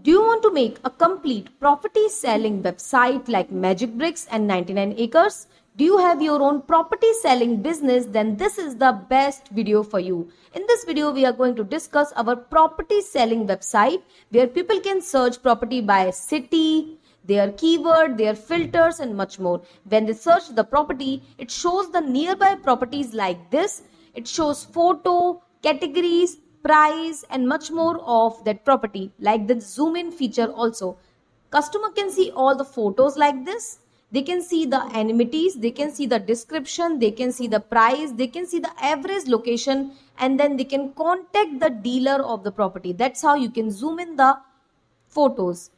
Do you want to make a complete property selling website like mabicbricks and 99 acres? Do you have your own property selling business? Then this is the best video for you. In this video, we are going to discuss our property selling website where people can search property by city, their keyword, their filters and much more. When they search the property, it shows the nearby properties like this. It shows photo, categories, price and much more of that property, like the zoom in feature also. Customer can see all the photos like this. They can see the amenities, they can see the description, they can see the price, they can see the average location, and then they can contact the dealer of the property. That's how you can zoom in the photos.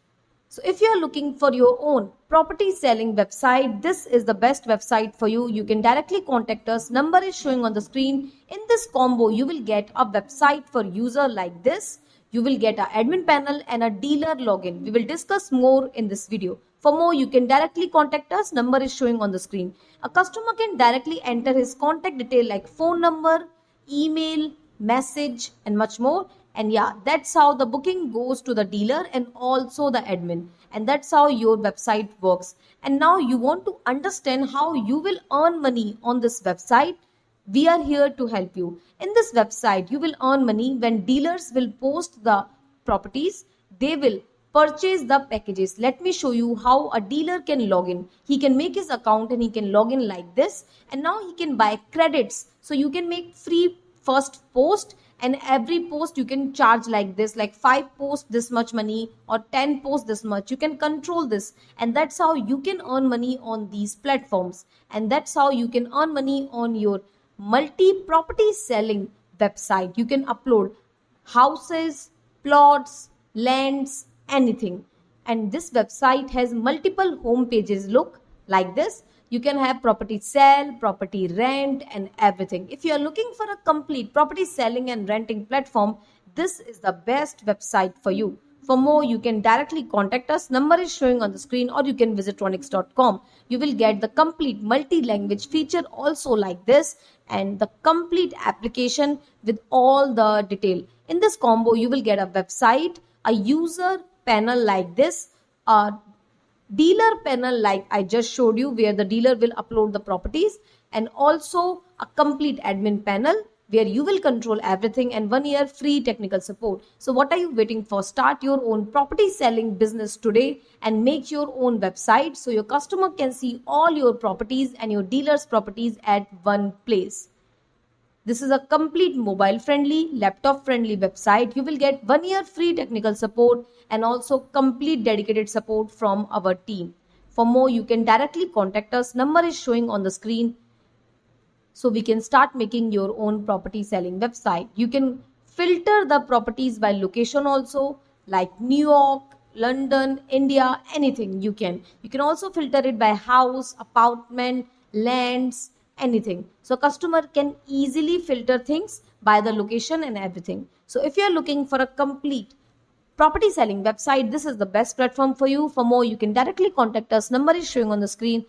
So if you are looking for your own property selling website, this is the best website for you. You can directly contact us. Number is showing on the screen. In this combo, you will get a website for user like this. You will get an admin panel and a dealer login. We will discuss more in this video. For more, you can directly contact us. Number is showing on the screen. A customer can directly enter his contact detail like phone number, email, message and much more. And yeah, that's how the booking goes to the dealer and also the admin. And that's how your website works. And now you want to understand how you will earn money on this website. We are here to help you. In this website, you will earn money when dealers will post the properties. They will purchase the packages. Let me show you how a dealer can log in. He can make his account and he can log in like this. And now he can buy credits. So you can make free first post, and every post you can charge like this, like 5 posts this much money or 10 posts this much. You can control this, and that's how you can earn money on these platforms. And that's how you can earn money on your multi-property selling website. You can upload houses, plots, lands, anything. And this website has multiple home pages. Look like this. You can have property sell, property rent and everything. If you are looking for a complete property selling and renting platform, this is the best website for you. For more, you can directly contact us. Number is showing on the screen, or you can visit raunix.com. You will get the complete multi-language feature also like this, and the complete application with all the detail. In this combo, you will get a website, a user panel like this, a dealer panel like I just showed you where the dealer will upload the properties, and also a complete admin panel where you will control everything, and 1 year free technical support. So what are you waiting for? Start your own property selling business today and make your own website so your customer can see all your properties and your dealer's properties at one place. This is a complete mobile friendly, laptop friendly website. You will get 1 year free technical support and also complete dedicated support from our team. For more, you can directly contact us. Number is showing on the screen. So we can start making your own property selling website. You can filter the properties by location also, like New York, London, India, anything you can. You can also filter it by house, apartment, lands, anything. So customer can easily filter things by the location and everything. So if you are looking for a complete property selling website, this is the best platform for you. For more, you can directly contact us. Number is showing on the screen.